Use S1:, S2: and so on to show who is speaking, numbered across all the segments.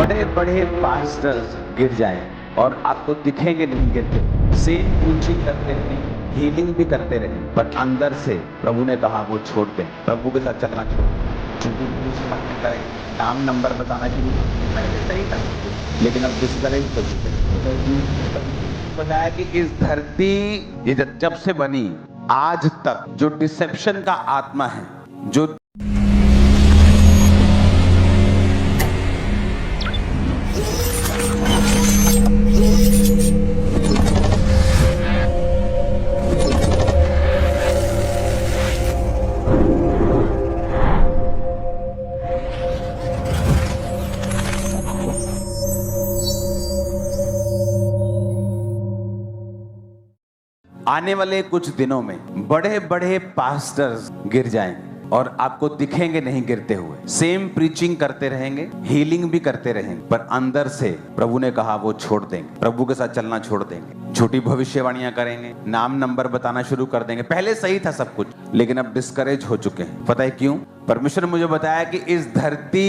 S1: बड़े बड़े पास्टर्स गिर जाएं और आपको दिखेंगे नहीं गिरते, सेम प्रीचिंग करते रहे, हीलिंग भी करते रहे, पर अंदर से प्रभु ने कहा वो छोड़ दें, प्रभु के साथ चलना छोड़ दें। नाम नंबर बताना चाहिए, पहले सही था लेकिन अब डिस्करेज हो चुके। बताया कि इस धरती ये जब से बनी आज तक जो डिसेप्शन का आत्मा है, जो आने वाले कुछ दिनों में बड़े बड़े पास्टर्स गिर जाएंगे और आपको दिखेंगे नहीं गिरते हुए, सेम प्रीचिंग करते रहेंगे, हीलिंग भी करते रहेंगे, पर अंदर से प्रभु ने कहा वो छोड़ देंगे, प्रभु के साथ चलना छोड़ देंगे, झूठी भविष्यवाणियां करेंगे, नाम नंबर बताना शुरू कर देंगे। पहले सही था सब कुछ लेकिन अब डिस्करेज हो चुके हैं। पता है क्यों? परमेश्वर ने मुझे बताया कि इस धरती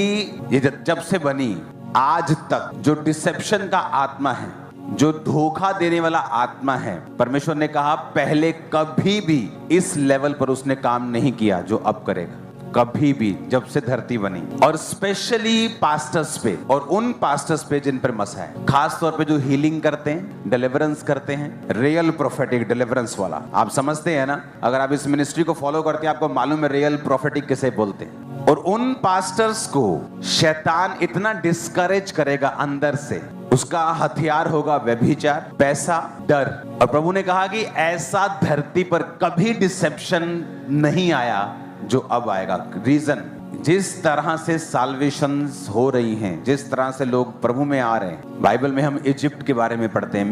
S1: ये जब से बनी आज तक जो डिसेप्शन का आत्मा है, जो धोखा देने वाला आत्मा है, परमेश्वर ने कहा पहले कभी भी इस लेवल पर उसने काम नहीं किया जो अब करेगा, कभी भी, जब से धरती बनी। और स्पेशली पास्टर्स पे और उन पास्टर्स पे जिन पर मसा है, खास तौर पे जो हीलिंग करते हैं, डिलीवरेंस करते हैं, रियल प्रोफेटिक डिलीवरेंस वाला। आप समझते हैं ना, अगर आप इस मिनिस्ट्री को फॉलो करते हैं आपको मालूम है रियल प्रोफेटिक किसे बोलते हैं। और उन पास्टर्स को शैतान इतना डिस्करेज करेगा अंदर से, उसका हथियार होगा व्यभिचार, पैसा, डर। और प्रभु ने कहा कि ऐसा धरती पर कभी डिसेप्शन नहीं आया जो अब आएगा। रीजन, जिस तरह से साल्वेशंस हो रही हैं, जिस तरह से लोग प्रभु में आ रहे हैं। बाइबल में हम इजिप्ट के बारे में पढ़ते हैं,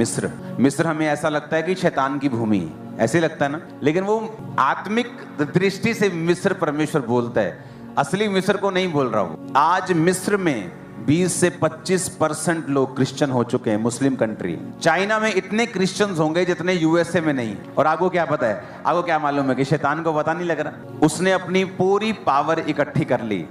S1: मिस्र हमें ऐसा लगता है कि शैतान की भूमि है, ऐसे लगता है ना, लेकिन वो आत्मिक दृष्टि से मिस्र परमेश्वर बोलता है, असली मिस्र को नहीं बोल रहा हूं। आज मिस्र में 20 से 25% लोग क्रिश्चियन हो चुके हैं, मुस्लिम कंट्री। चाइना में इतने क्रिश्चियंस होंगे जितने यूएसए में नहीं। और आपको क्या पता है, आपको क्या मालूम है कि शैतान को पता नहीं लग रहा, उसने अपनी पूरी पावर इकट्ठी कर ली।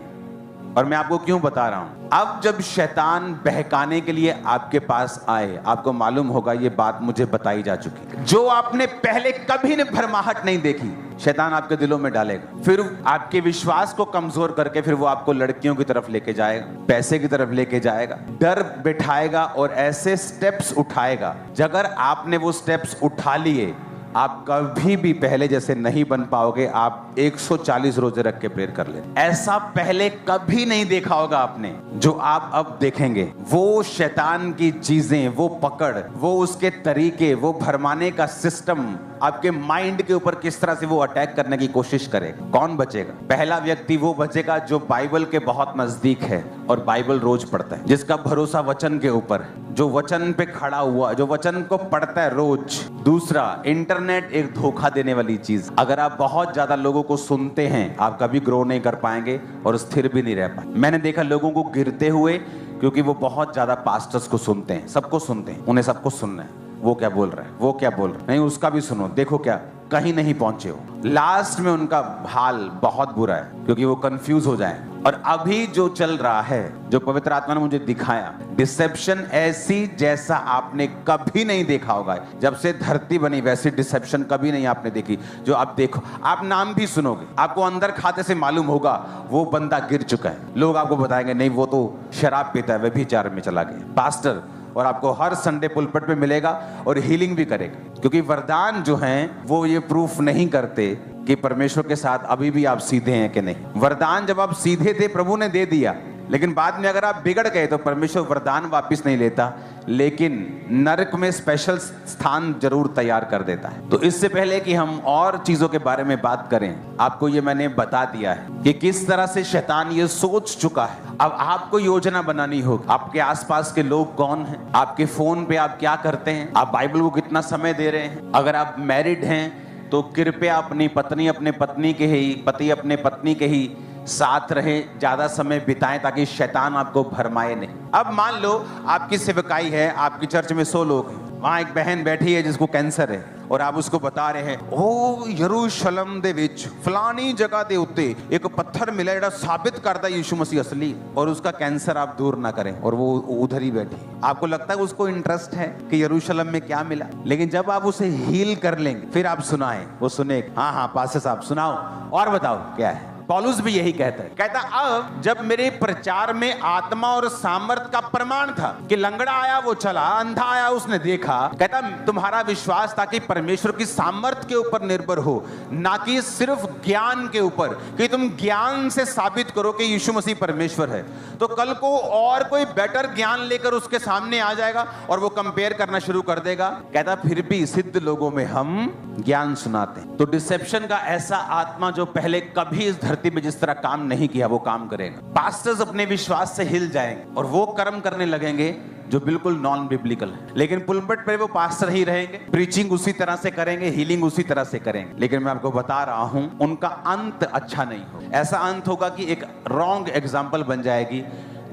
S1: और मैं आपको क्यों बता रहा हूं, अब जब शैतान बहकाने के लिए आपके पास आए, आपको मालूम होगा ये बात मुझे बताई जा चुकी है, जो आपने पहले कभी ने भरमाहट नहीं देखी, शैतान आपके दिलों में डालेगा। फिर आपके विश्वास को कमजोर करके फिर वो आपको लड़कियों की तरफ लेके जाएगा, पैसे की तरफ लेके जाएगा, डर बिठाएगा और ऐसे स्टेप्स उठाएगा। अगर आपने वो स्टेप्स उठा लिए, आप कभी भी पहले जैसे नहीं बन पाओगे। आप 140 रोजे रख के प्रेयर कर ले, ऐसा पहले कभी नहीं देखा होगा आपने जो आप अब देखेंगे। वो शैतान की चीजें, वो पकड़, वो उसके तरीके, वो भरमाने का सिस्टम आपके माइंड के ऊपर किस तरह से वो अटैक करने की कोशिश करेगा। कौन बचेगा? पहला व्यक्ति वो बचेगा जो बाइबल के बहुत नजदीक है और बाइबल रोज पढ़ता है, जिसका भरोसा वचन के ऊपर है, जो वचन पे खड़ा हुआ, जो वचन को पढ़ता है रोज। दूसरा, इंटरनेट एक धोखा देने वाली चीज। अगर आप बहुत ज्यादा लोगों को सुनते हैं, आप कभी ग्रो नहीं कर पाएंगे और स्थिर भी नहीं रह पाएंगे। मैंने देखा लोगों को गिरते हुए, क्योंकि वो बहुत ज्यादा पास्टर्स को सुनते हैं, सबको सुनते हैं, उन्हें सबको सुनना है, वो क्या बोल रहा है, वो क्या बोल रहा है, नहीं उसका भी सुनो, देखो क्या, कहीं नहीं पहुंचे हो। लास्ट में उनका हाल बहुत बुरा है क्योंकि वो कंफ्यूज हो जाए। और अभी जो चल रहा है, जो पवित्र आत्मा ने मुझे दिखाया, डिसेप्शन ऐसी जैसा आपने कभी नहीं देखा होगा। जब से धरती बनी वैसी डिसेप्शन कभी नहीं आपने देखी जो आप देखो। आप नाम भी सुनोगे, आपको अंदर खाते से मालूम होगा वो बंदा गिर चुका है। लोग आपको बताएंगे नहीं वो तो शराब पीता है, व्यभिचार में चला गया पास्टर। और आपको हर संडे पुलपिट पे मिलेगा और हीलिंग भी करेगा, क्योंकि वरदान जो हैं वो ये प्रूफ नहीं करते कि परमेश्वर के साथ अभी भी आप सीधे हैं कि नहीं। वरदान जब आप सीधे थे प्रभु ने दे दिया, लेकिन बाद में अगर आप बिगड़ गए तो परमेश्वर वरदान वापस नहीं लेता, लेकिन नरक में स्पेशल स्थान जरूर तैयार कर देता है। तो इससे पहले कि हम और चीजों के बारे में बात करें, आपको ये मैंने बता दिया है कि किस तरह से शैतान ये सोच चुका है। अब आपको योजना बनानी होगी। आपके आसपास के लोग कौन हैं, आपके फोन पे आप क्या करते हैं, आप बाइबल को कितना समय दे रहे हैं। अगर आप मैरिड हैं तो कृपया अपनी पत्नी अपने पत्नी के ही, पति अपने पत्नी के ही साथ रहे, ज्यादा समय बिताएं ताकि शैतान आपको भरमाए नहीं। अब मान लो आपकी सेवकाई है, आपकी चर्च में 100 लोग हैं, वहां एक बहन बैठी है जिसको कैंसर है और आप उसको बता रहे हैं ओ यरूशलेम दे विच फलानी जगह दे उत्ते एक पत्थर मिला जेड़ा साबित करता यीशु मसीह असली, और उसका कैंसर आप दूर ना करें, और वो उधर ही बैठी। आपको लगता है उसको इंटरेस्ट है कि यरूशलेम में क्या मिला, लेकिन जब आप उसे हील कर लेंगे फिर आप सुनाएं, वो सुने हाँ पास्टर साहब सुनाओ और बताओ क्या है। पौलुस भी यही कहता है, कहता अब जब मेरे प्रचार में आत्मा और सामर्थ का प्रमाण था कि लंगड़ा आया वो चला, अंधा आया उसने देखा, कहता तुम्हारा विश्वास ताकि परमेश्वर की सामर्थ के ऊपर निर्भर हो, ना कि सिर्फ ज्ञान के ऊपर, कि तुम ज्ञान से साबित करो कि यीशु मसीह परमेश्वर है। तो कल को और कोई बेटर ज्ञान लेकर उसके सामने आ जाएगा और वो कंपेयर करना शुरू कर देगा। कहता फिर भी सिद्ध लोगों में हम ज्ञान सुनाते हैं। तो डिसेप्शन का ऐसा आत्मा जो पहले कभी इस धरती में जिस तरह काम नहीं किया वो काम करेगा। पास्टर्स अपने विश्वास से हिल जाएंगे और वो कर्म करने लगेंगे जो बिल्कुल नॉन बिब्लिकल है, लेकिन पुलपिट पे वो पास्टर ही रहेंगे, प्रीचिंग उसी तरह से करेंगे, हीलिंग उसी तरह से करेंगे, लेकिन मैं आपको बता रहा हूं उनका अंत अच्छा नहीं होगा। ऐसा अंत होगा कि एक रॉन्ग एग्जाम्पल बन जाएगी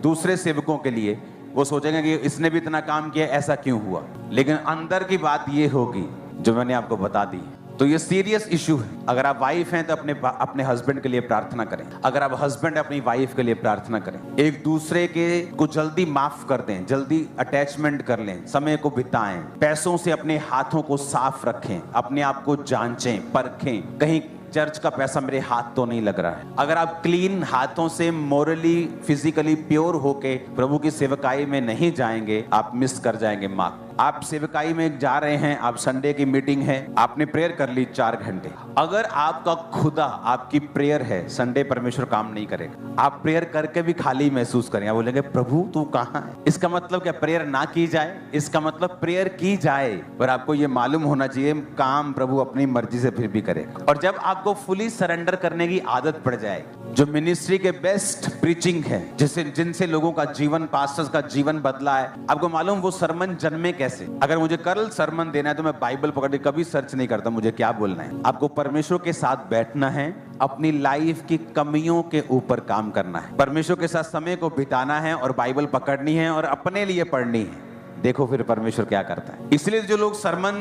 S1: दूसरे सेवकों के लिए। वो सोचेंगे कि इसने भी इतना काम किया, ऐसा क्यों हुआ, लेकिन अंदर की बात ये होगी जो मैंने आपको बता दी। तो ये सीरियस इशू है। अगर आप वाइफ हैं तो अपने हस्बैंड के लिए प्रार्थना करें, अगर आप हस्बैंड अपनी वाइफ के लिए प्रार्थना करें, एक दूसरे के को जल्दी माफ कर दें, जल्दी अटैचमेंट कर लें, समय को बिताएं, पैसों से अपने हाथों को साफ रखें, अपने आप को जांचें, परखें, कहीं चर्च का पैसा मेरे हाथ तो नहीं लग रहा है। अगर आप क्लीन हाथों से मोरली फिजिकली प्योर होके प्रभु की सेवकाई में नहीं जाएंगे, आप मिस कर जाएंगे मार्क। आप सेवकाई में जा रहे हैं, आप संडे की मीटिंग है, आपने प्रेयर कर ली 4 घंटे, अगर आपका खुदा आपकी प्रेयर है, संडे परमेश्वर काम नहीं करेगा। आप प्रेयर करके भी खाली महसूस करेंगे, बोलेंगे प्रभु तू कहाँ है। इसका मतलब क्या प्रेयर ना की जाए? इसका मतलब प्रेयर की जाए, पर आपको ये मालूम होना चाहिए काम प्रभु अपनी मर्जी से फिर भी करेगा। और जब आपको फुली सरेंडर करने की आदत पड़ जाए, जो मिनिस्ट्री के बेस्ट प्रीचिंग है, जिनसे लोगों का जीवन, पास्टर्स का जीवन बदला है, आपको मालूम वो सरमन जन्मे कैसे। अगर मुझे कल सरमन देना है तो मैं बाइबल पकड़ के कभी सर्च नहीं करता मुझे क्या बोलना है। आपको परमेश्वर के साथ बैठना है, अपनी लाइफ की कमियों के ऊपर काम करना है, परमेश्वर के साथ समय को बिताना है और बाइबल पकड़नी है और अपने लिए पढ़नी है। देखो फिर परमेश्वर क्या करता है। इसलिए जो लोग सरमन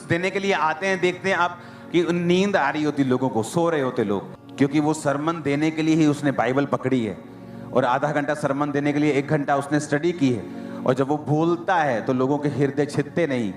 S1: देने के लिए आते हैं, देखते हैं आप कि नींद आ रही होती लोगों को, सो रहे होते लोग, क्योंकि वो सरमन देने के लिए ही उसने बाइबल पकड़ी है और आधा घंटा सरमन देने के लिए 1 घंटा उसने स्टडी की है, और जब वो बोलता है तो लोगों के हृदय छिदते नहीं,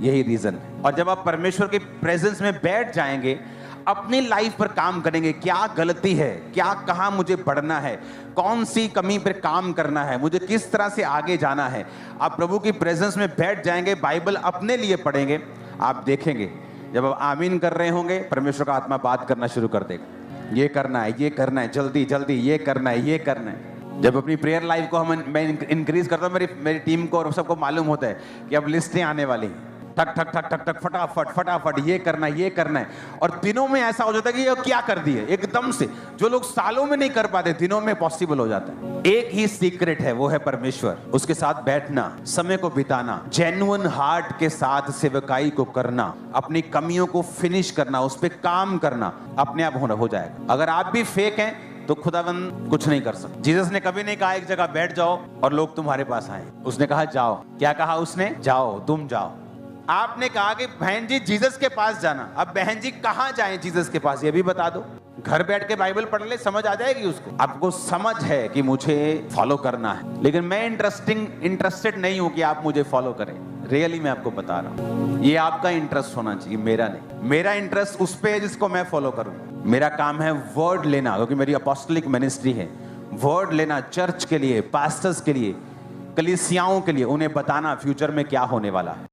S1: यही रीजन है। और जब आप परमेश्वर के प्रेजेंस में बैठ जाएंगे, अपनी लाइफ पर काम करेंगे, क्या गलती है, क्या कहाँ मुझे बढ़ना है, कौन सी कमी पर काम करना है, मुझे किस तरह से आगे जाना है, आप प्रभु की प्रेजेंस में बैठ जाएंगे, बाइबल अपने लिए पढ़ेंगे, आप देखेंगे जब आप आमीन कर रहे होंगे परमेश्वर का आत्मा बात करना शुरू कर देगा, ये करना है, ये करना है, जल्दी जल्दी ये करना है, ये करना है। जब अपनी प्रेयर लाइफ को मैं इंक्रीज करता हूँ, मेरी टीम को और सबको मालूम होता है कि अब लिस्टें आने वाली हैं, ठक ठक ठक ठक ठक फटाफट फटाफट ये करना है, ये करना है, और दिनों में ऐसा हो जाता है कि ये क्या कर दिए एकदम से। जो लोग सालों में नहीं कर पाते, दिनों में पॉसिबल हो जाता है। एक ही सीक्रेट है, वो है परमेश्वर, उसके साथ बैठना, समय को बिताना, जेन्युइन हार्ट के साथ सेवकाई को करना, अपनी कमियों को फिनिश करना, उस पर काम करना, अपने आप हो जाएगा। अगर आप भी फेक हैं तो खुदावंद कुछ नहीं कर सकता। जीसस ने कभी नहीं कहा एक जगह बैठ जाओ और लोग तुम्हारे पास आए, उसने कहा जाओ। क्या कहा उसने? जाओ, तुम जाओ। आपने कहा कि बहन जी जीसस के पास जाना, अब बहन जी कहां जाएं जीसस के पास, ये भी बता दो। घर बैठ के बाइबल पढ़ ले, समझ आ जाएगी उसको। आपको समझ है कि मुझे फॉलो करना है, लेकिन मैं इंटरेस्टेड नहीं हूं कि आप मुझे फॉलो करें। रियली मैं आपको बता रहा हूं, ये आपका इंटरेस्ट होना चाहिए, मेरा नहीं। मेरा इंटरेस्ट उस पे है जिसको मैं फॉलो करूं। मेरा काम है वर्ड लेना, क्योंकि मेरी अपोस्टलिक मिनिस्ट्री है, वर्ड लेना चर्च के लिए, पास्टर्स के लिए, कलीसियाओं के लिए, उन्हें बताना फ्यूचर में क्या होने वाला है।